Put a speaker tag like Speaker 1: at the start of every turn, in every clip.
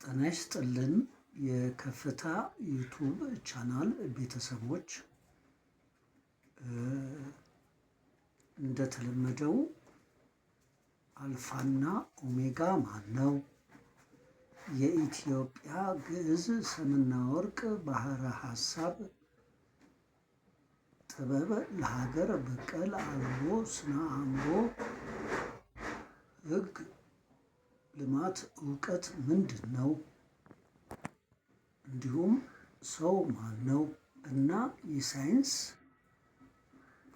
Speaker 1: ጤና ይስጥልን የከፍታ ዩቱብ ቻናል ቤተሰቦች፣ እንደተለመደው አልፋና ኦሜጋ ማን ነው? የኢትዮጵያ ግዕዝ ሰምና ወርቅ ባህረ ሐሳብ ጥበብ ለሀገር በቀል አልቦ ስነ አእምሮ ሕግ ልማት እውቀት ምንድን ነው? እንዲሁም ሰው ማን ነው እና የሳይንስ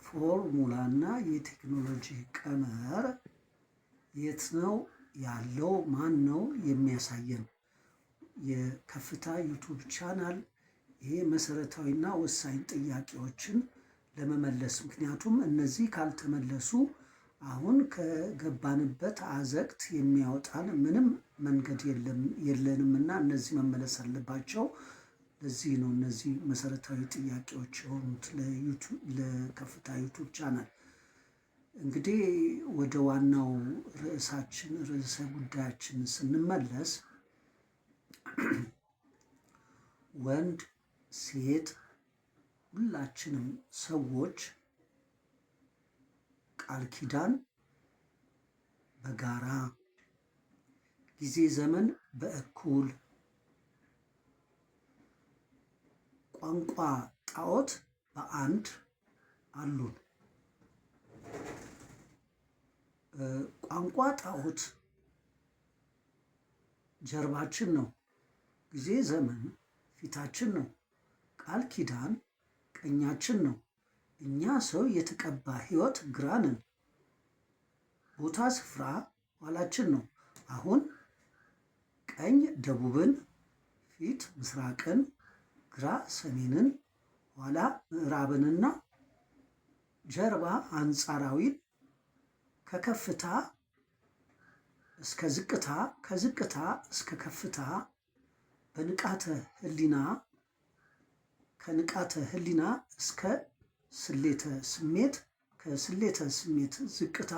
Speaker 1: ፎርሙላና የቴክኖሎጂ ቀመር የት ነው ያለው? ማን ነው የሚያሳየን? የከፍታ ዩቱብ ቻናል ይሄ መሰረታዊና ወሳኝ ጥያቄዎችን ለመመለስ፣ ምክንያቱም እነዚህ ካልተመለሱ አሁን ከገባንበት አዘቅት የሚያወጣን ምንም መንገድ የለንም እና እነዚህ መመለስ አለባቸው። ለዚህ ነው እነዚህ መሰረታዊ ጥያቄዎች የሆኑት ለከፍታ ዩቱብ ቻናል። እንግዲህ ወደ ዋናው ርዕሰ ጉዳያችን ስንመለስ ወንድ ሴት ሁላችንም ሰዎች ቃል ኪዳን በጋራ ጊዜ ዘመን በእኩል ቋንቋ ጣዖት በአንድ አሉን። ቋንቋ ጣዖት ጀርባችን ነው። ጊዜ ዘመን ፊታችን ነው። ቃል ኪዳን ቀኛችን ነው። እኛ ሰው የተቀባ ሕይወት ግራ ነን። ቦታ ስፍራ ኋላችን ነው። አሁን ቀኝ ደቡብን፣ ፊት ምስራቅን፣ ግራ ሰሜንን፣ ኋላ ምዕራብንና ጀርባ አንጻራዊን፣ ከከፍታ እስከ ዝቅታ፣ ከዝቅታ እስከ ከፍታ በንቃተ ህሊና፣ ከንቃተ ህሊና እስከ ስሌተ ስሜት፣ ከስሌተ ስሜት ዝቅታ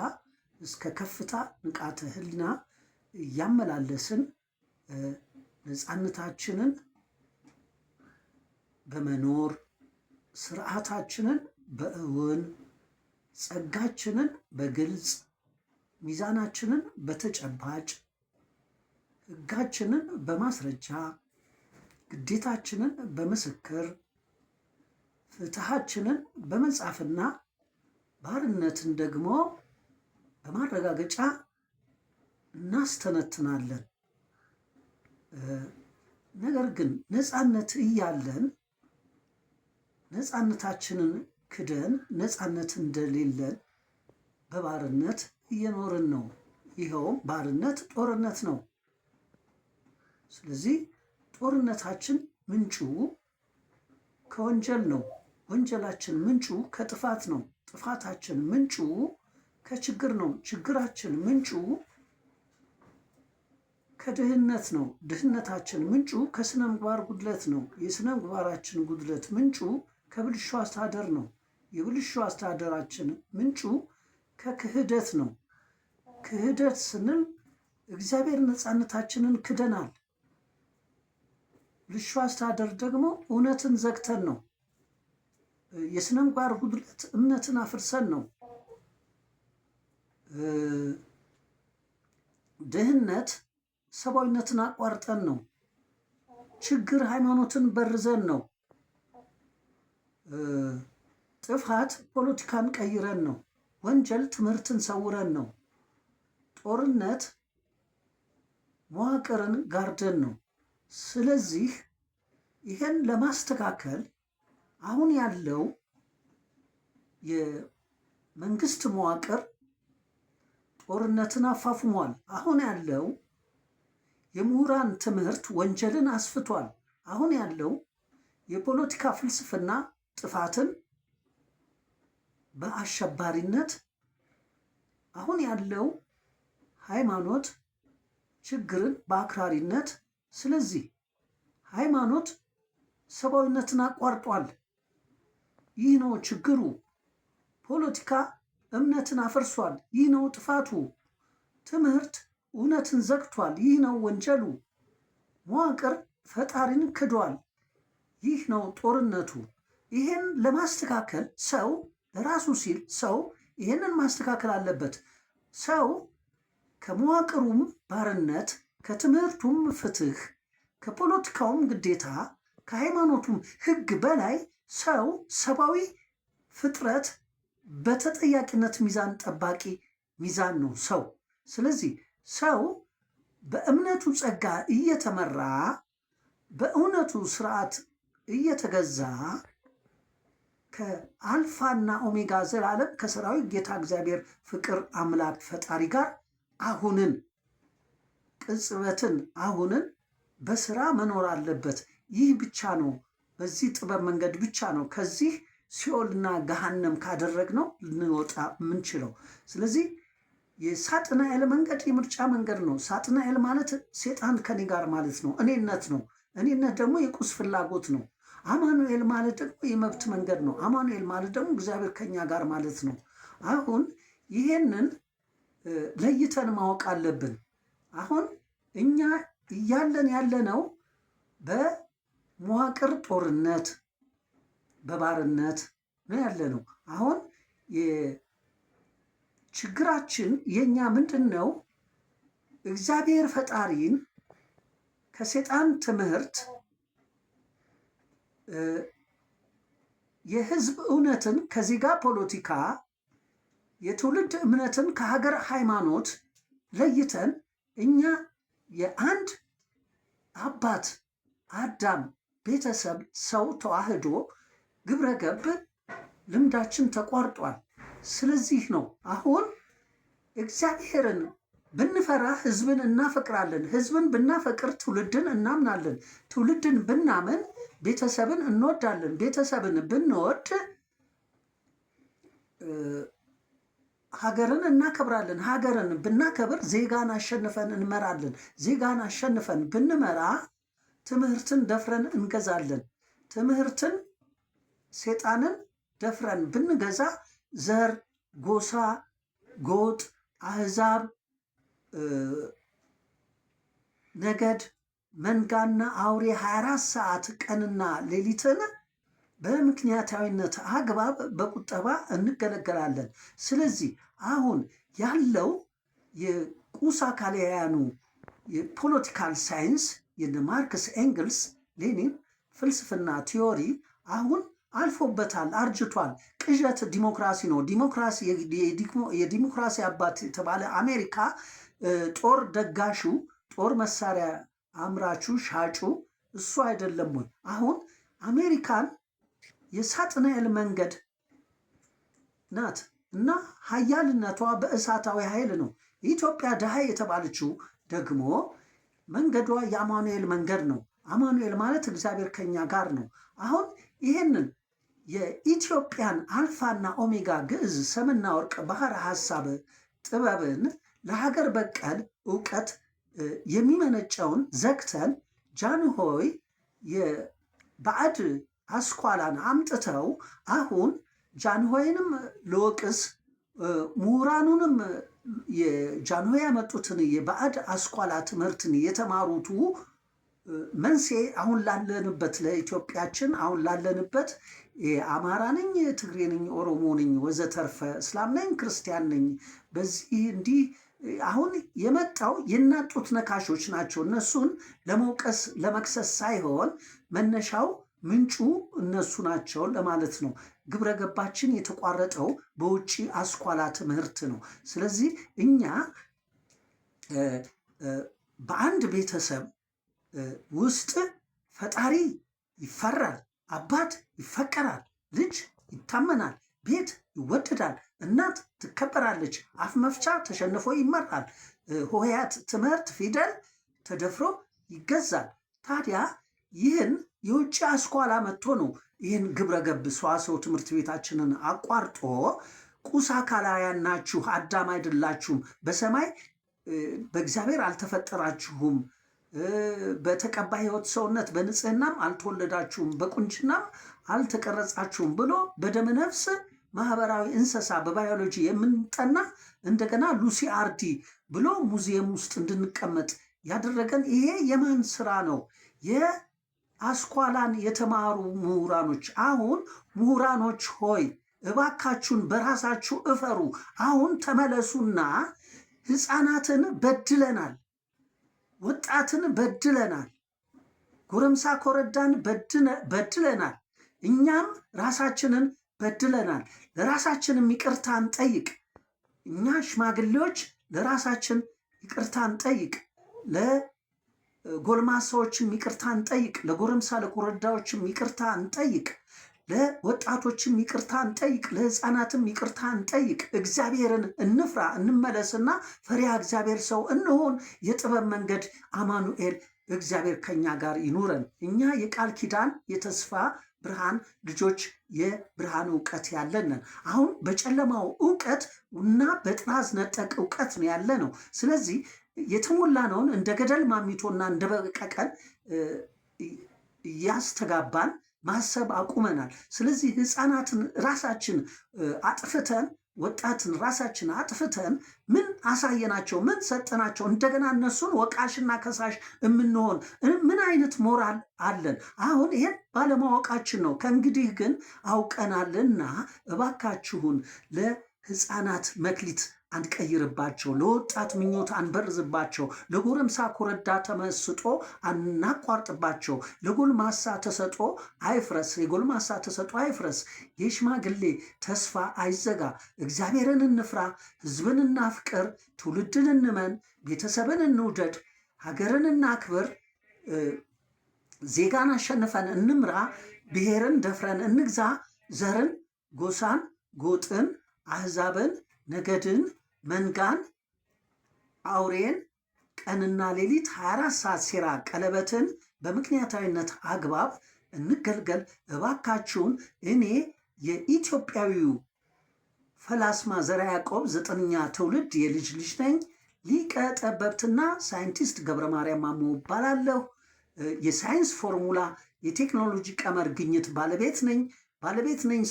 Speaker 1: እስከ ከፍታ ንቃተ ህሊና እያመላለስን ነፃነታችንን በመኖር ስርዓታችንን በእውን ጸጋችንን በግልጽ ሚዛናችንን በተጨባጭ ሕጋችንን በማስረጃ ግዴታችንን በምስክር ፍትሃችንን በመጻፍና ባርነትን ደግሞ በማረጋገጫ እናስተነትናለን። ነገር ግን ነፃነት እያለን ነፃነታችንን ክደን ነፃነት እንደሌለን በባርነት እየኖርን ነው። ይኸውም ባርነት ጦርነት ነው። ስለዚህ ጦርነታችን ምንጩ ከወንጀል ነው። ወንጀላችን ምንጩ ከጥፋት ነው። ጥፋታችን ምንጩ ከችግር ነው። ችግራችን ምንጩ ከድህነት ነው። ድህነታችን ምንጩ ከስነ ምግባር ጉድለት ነው። የስነ ምግባራችን ጉድለት ምንጩ ከብልሹ አስተዳደር ነው። የብልሹ አስተዳደራችን ምንጩ ከክህደት ነው። ክህደት ስንል እግዚአብሔር ነፃነታችንን ክደናል። ብልሹ አስተዳደር ደግሞ እውነትን ዘግተን ነው። የስነ ምግባር ጉድለት እምነትን አፍርሰን ነው። ድህነት ሰብአዊነትን አቋርጠን ነው። ችግር ሃይማኖትን በርዘን ነው። ጥፋት ፖለቲካን ቀይረን ነው። ወንጀል ትምህርትን ሰውረን ነው። ጦርነት መዋቅርን ጋርደን ነው። ስለዚህ ይህን ለማስተካከል አሁን ያለው የመንግስት መዋቅር ጦርነትን አፋፍሟል። አሁን ያለው የምሁራን ትምህርት ወንጀልን አስፍቷል። አሁን ያለው የፖለቲካ ፍልስፍና ጥፋትን በአሸባሪነት፣ አሁን ያለው ሃይማኖት ችግርን በአክራሪነት። ስለዚህ ሃይማኖት ሰብአዊነትን አቋርጧል። ይህ ነው ችግሩ። ፖለቲካ እምነትን አፈርሷል። ይህ ነው ጥፋቱ። ትምህርት እውነትን ዘግቷል። ይህ ነው ወንጀሉ። መዋቅር ፈጣሪን ክዷል። ይህ ነው ጦርነቱ። ይህን ለማስተካከል ሰው ለራሱ ሲል ሰው ይህንን ማስተካከል አለበት። ሰው ከመዋቅሩም ባርነት፣ ከትምህርቱም ፍትህ፣ ከፖለቲካውም ግዴታ፣ ከሃይማኖቱም ሕግ በላይ ሰው ሰብአዊ ፍጥረት በተጠያቂነት ሚዛን ጠባቂ ሚዛን ነው ሰው። ስለዚህ ሰው በእምነቱ ጸጋ እየተመራ በእውነቱ ስርዓት እየተገዛ ከአልፋና ኦሜጋ ዘላለም ከሰራዊት ጌታ እግዚአብሔር ፍቅር አምላክ ፈጣሪ ጋር አሁንን ቅጽበትን አሁንን በስራ መኖር አለበት። ይህ ብቻ ነው፣ በዚህ ጥበብ መንገድ ብቻ ነው ከዚህ ሲኦልና ገሃነም ካደረግነው ልንወጣ የምንችለው። ስለዚህ የሳጥናኤል መንገድ የምርጫ መንገድ ነው። ሳጥናኤል ማለት ሴጣን ከኔ ጋር ማለት ነው፣ እኔነት ነው። እኔነት ደግሞ የቁስ ፍላጎት ነው። አማኑኤል ማለት ደግሞ የመብት መንገድ ነው። አማኑኤል ማለት ደግሞ እግዚአብሔር ከኛ ጋር ማለት ነው። አሁን ይሄንን ለይተን ማወቅ አለብን። አሁን እኛ እያለን ያለነው በመዋቅር ጦርነት በባርነት ነው ያለነው። አሁን ችግራችን የኛ ምንድን ነው? እግዚአብሔር ፈጣሪን ከሴጣን ትምህርት የህዝብ እውነትን ከዜጋ ፖለቲካ የትውልድ እምነትን ከሀገር ሃይማኖት ለይተን እኛ የአንድ አባት አዳም ቤተሰብ ሰው ተዋህዶ ግብረ ገብ ልምዳችን ተቋርጧል። ስለዚህ ነው አሁን እግዚአብሔርን ብንፈራ ህዝብን እናፈቅራለን። ህዝብን ብናፈቅር ትውልድን እናምናለን። ትውልድን ብናምን ቤተሰብን እንወዳለን። ቤተሰብን ብንወድ ሀገርን እናከብራለን። ሀገርን ብናከብር ዜጋን አሸንፈን እንመራለን። ዜጋን አሸንፈን ብንመራ ትምህርትን ደፍረን እንገዛለን። ትምህርትን ሴጣንን ደፍረን ብንገዛ ዘር፣ ጎሳ፣ ጎጥ፣ አህዛብ፣ ነገድ፣ መንጋና አውሬ 24 ሰዓት ቀንና ሌሊትን በምክንያታዊነት አግባብ በቁጠባ እንገለገላለን። ስለዚህ አሁን ያለው የቁስ አካላውያኑ የፖለቲካል ሳይንስ የነ ማርክስ ኤንግልስ ሌኒን ፍልስፍና ቲዮሪ አሁን አልፎበታል፣ አርጅቷል። ቅዠት ዲሞክራሲ ነው። ዲሞክራሲ የዲሞክራሲ አባት የተባለ አሜሪካ ጦር ደጋሹ፣ ጦር መሳሪያ አምራቹ፣ ሻጩ እሱ አይደለም ወይ? አሁን አሜሪካን የሳጥናኤል መንገድ ናት እና ሀያልነቷ በእሳታዊ ኃይል ነው። የኢትዮጵያ ድሃ የተባለችው ደግሞ መንገዷ የአማኑኤል መንገድ ነው። አማኑኤል ማለት እግዚአብሔር ከኛ ጋር ነው። አሁን ይህንን የኢትዮጵያን አልፋና ኦሜጋ ግዕዝ ሰምና ወርቅ ባህረ ሐሳብ ጥበብን ለሀገር በቀል እውቀት የሚመነጨውን ዘግተን ጃንሆይ የባዕድ አስኳላን አምጥተው አሁን ጃንሆይንም ለወቅስ ምሁራኑንም የጃንሆይ ያመጡትን የባዕድ አስኳላ ትምህርትን የተማሩቱ መንስኤ አሁን ላለንበት ለኢትዮጵያችን አሁን ላለንበት አማራ ነኝ፣ ትግሬ ነኝ፣ ኦሮሞ ነኝ፣ ወዘተርፈ እስላም ነኝ፣ ክርስቲያን ነኝ፣ በዚህ እንዲህ አሁን የመጣው የናጡት ነካሾች ናቸው። እነሱን ለመውቀስ ለመክሰስ ሳይሆን መነሻው ምንጩ እነሱ ናቸው ለማለት ነው። ግብረ ገባችን የተቋረጠው በውጭ አስኳላ ትምህርት ነው። ስለዚህ እኛ በአንድ ቤተሰብ ውስጥ ፈጣሪ ይፈራል፣ አባት ይፈቀራል፣ ልጅ ይታመናል፣ ቤት ይወደዳል፣ እናት ትከበራለች፣ አፍ መፍቻ ተሸንፎ ይመራል፣ ሆሄያት ትምህርት ፊደል ተደፍሮ ይገዛል። ታዲያ ይህን የውጭ አስኳላ መጥቶ ነው ይህን ግብረ ገብ ሰዋሰው ትምህርት ቤታችንን አቋርጦ ቁስ አካላውያን ናችሁ፣ አዳም አይደላችሁም፣ በሰማይ በእግዚአብሔር አልተፈጠራችሁም፣ በተቀባይ ሕይወት ሰውነት በንጽህናም አልተወለዳችሁም፣ በቁንጅናም አልተቀረጻችሁም ብሎ በደመ ነፍስ ማህበራዊ እንስሳ በባዮሎጂ የምንጠና እንደገና ሉሲ አርዲ ብሎ ሙዚየም ውስጥ እንድንቀመጥ ያደረገን ይሄ የማን ስራ ነው? የአስኳላን የተማሩ ምሁራኖች። አሁን ምሁራኖች ሆይ እባካችሁን በራሳችሁ እፈሩ። አሁን ተመለሱና ሕፃናትን በድለናል፣ ወጣትን በድለናል፣ ጎረምሳ ኮረዳን በድለናል፣ እኛም ራሳችንን በድለናል። ለራሳችንም ይቅርታ እንጠይቅ። እኛ ሽማግሌዎች ለራሳችን ይቅርታ እንጠይቅ። ለጎልማሳዎችም ይቅርታ እንጠይቅ። ለጎረምሳ ለኮረዳዎችም ይቅርታ እንጠይቅ። ለወጣቶችም ይቅርታ እንጠይቅ። ለሕፃናትም ይቅርታ እንጠይቅ። እግዚአብሔርን እንፍራ፣ እንመለስና ፈሪሃ እግዚአብሔር ሰው እንሆን። የጥበብ መንገድ አማኑኤል እግዚአብሔር ከኛ ጋር ይኑረን። እኛ የቃል ኪዳን የተስፋ ብርሃን ልጆች፣ የብርሃን እውቀት ያለንን። አሁን በጨለማው እውቀት እና በጥራዝ ነጠቅ እውቀት ነው ያለ ነው። ስለዚህ የተሞላነውን እንደ ገደል ማሚቶና እንደ በቀቀን እያስተጋባን ማሰብ አቁመናል። ስለዚህ ሕፃናትን ራሳችን አጥፍተን፣ ወጣትን ራሳችን አጥፍተን ምን አሳየናቸው? ምን ሰጠናቸው? እንደገና እነሱን ወቃሽና ከሳሽ የምንሆን ምን አይነት ሞራል አለን? አሁን ይሄን ባለማወቃችን ነው። ከእንግዲህ ግን አውቀናልና እባካችሁን ለሕፃናት መክሊት አንቀይርባቸው፣ ለወጣት ምኞት አንበርዝባቸው፣ ለጎረምሳ ኮረዳ ተመስጦ አናቋርጥባቸው። ለጎልማሳ ተሰጦ አይፍረስ፣ የጎልማሳ ተሰጦ አይፍረስ፣ የሽማግሌ ተስፋ አይዘጋ። እግዚአብሔርን እንፍራ፣ ሕዝብን እናፍቅር፣ ትውልድን እንመን፣ ቤተሰብን እንውደድ፣ ሀገርን እናክብር፣ ዜጋን አሸንፈን እንምራ፣ ብሔርን ደፍረን እንግዛ፣ ዘርን፣ ጎሳን፣ ጎጥን፣ አሕዛብን፣ ነገድን፣ መንጋን፣ አውሬን፣ ቀንና ሌሊት 24 ሰዓት ሴራ ቀለበትን በምክንያታዊነት አግባብ እንገልገል። እባካችሁን እኔ የኢትዮጵያዊው ፈላስማ ዘርዓ ያዕቆብ 9ኛ ትውልድ የልጅ ልጅ ነኝ። ሊቀ ጠበብትና ሳይንቲስት ገብረ ማርያም ማሞ እባላለሁ። የሳይንስ ፎርሙላ የቴክኖሎጂ ቀመር ግኝት ባለቤት ነኝ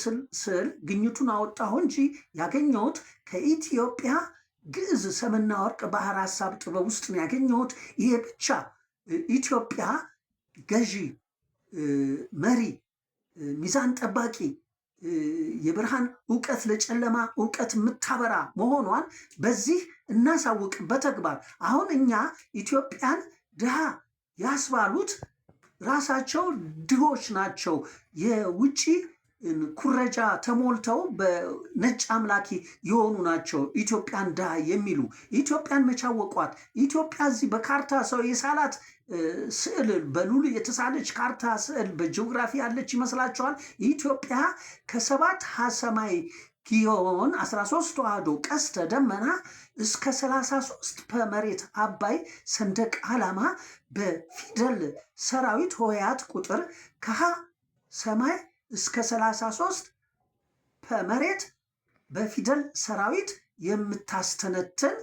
Speaker 1: ስል ግኝቱን አወጣሁ እንጂ ያገኘሁት ከኢትዮጵያ ግዕዝ ሰምና ወርቅ ባህር ሀሳብ ጥበብ ውስጥ ነው ያገኘሁት። ይሄ ብቻ ኢትዮጵያ ገዢ፣ መሪ፣ ሚዛን ጠባቂ፣ የብርሃን እውቀት ለጨለማ እውቀት የምታበራ መሆኗን በዚህ እናሳውቅ በተግባር። አሁን እኛ ኢትዮጵያን ድሃ ያስባሉት ራሳቸው ድሆች ናቸው። የውጭ ኩረጃ ተሞልተው በነጭ አምላኪ የሆኑ ናቸው ኢትዮጵያን ድሃ የሚሉ። ኢትዮጵያን መቻወቋት። ኢትዮጵያ እዚህ በካርታ ሰው የሳላት ስዕል፣ በሉል የተሳለች ካርታ ስዕል በጂኦግራፊ ያለች ይመስላችኋል? ኢትዮጵያ ከሰባት ሀሰማይ ጊዮን 13 ተዋህዶ ቀስተ ደመና እስከ 33 በመሬት አባይ ሰንደቅ ዓላማ በፊደል ሰራዊት ሆሄያት ቁጥር ከሀ ሰማይ እስከ 33 በመሬት በፊደል ሰራዊት የምታስተነትን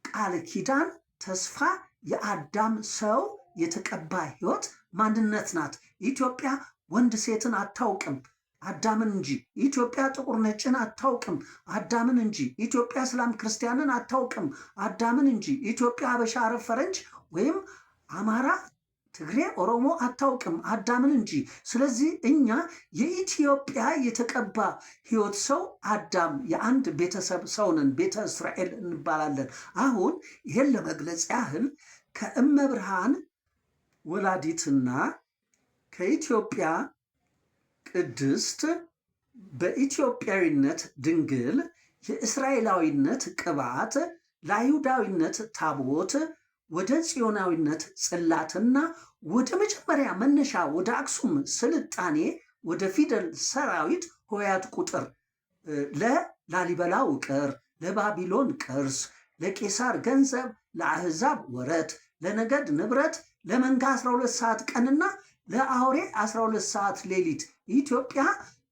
Speaker 1: ቃል ኪዳን ተስፋ የአዳም ሰው የተቀባ ሕይወት ማንነት ናት። ኢትዮጵያ ወንድ ሴትን አታውቅም፣ አዳምን እንጂ። ኢትዮጵያ ጥቁር ነጭን አታውቅም፣ አዳምን እንጂ። ኢትዮጵያ እስላም ክርስቲያንን አታውቅም፣ አዳምን እንጂ። ኢትዮጵያ ሀበሻ፣ አረብ፣ ፈረንጅ ወይም አማራ፣ ትግሬ፣ ኦሮሞ አታውቅም፣ አዳምን እንጂ። ስለዚህ እኛ የኢትዮጵያ የተቀባ ሕይወት ሰው አዳም የአንድ ቤተሰብ ሰውንን ቤተ እስራኤል እንባላለን። አሁን ይሄን ለመግለጽ ያህል ከእመብርሃን ወላዲትና ከኢትዮጵያ ቅድስት በኢትዮጵያዊነት ድንግል የእስራኤላዊነት ቅባት ለአይሁዳዊነት ታቦት ወደ ጽዮናዊነት ጽላትና ወደ መጀመሪያ መነሻ ወደ አክሱም ስልጣኔ ወደ ፊደል ሰራዊት ሆሄያት ቁጥር ለላሊበላ ውቅር፣ ለባቢሎን ቅርስ፣ ለቄሳር ገንዘብ፣ ለአሕዛብ ወረት፣ ለነገድ ንብረት፣ ለመንጋ 12 ሰዓት ቀንና ለአውሬ 12 ሰዓት ሌሊት ኢትዮጵያ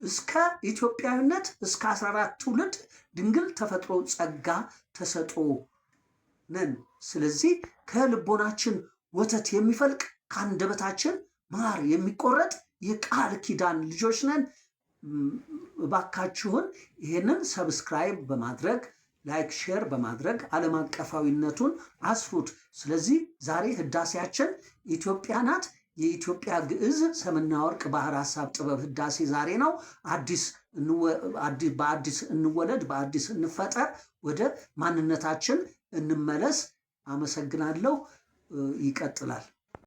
Speaker 1: እስከ ኢትዮጵያዊነት እስከ 14 ትውልድ ድንግል ተፈጥሮ ጸጋ ተሰጦ ነን። ስለዚህ ከልቦናችን ወተት የሚፈልቅ ከአንደበታችን ማር የሚቆረጥ የቃል ኪዳን ልጆች ነን። እባካችሁን ይህንን ሰብስክራይብ በማድረግ ላይክ፣ ሼር በማድረግ ዓለም አቀፋዊነቱን አስፉት። ስለዚህ ዛሬ ህዳሴያችን ኢትዮጵያ ናት። የኢትዮጵያ ግዕዝ ሰምና ወርቅ ባህር ሐሳብ ጥበብ ህዳሴ ዛሬ ነው። በአዲስ እንወለድ፣ በአዲስ እንፈጠር፣ ወደ ማንነታችን እንመለስ። አመሰግናለሁ። ይቀጥላል።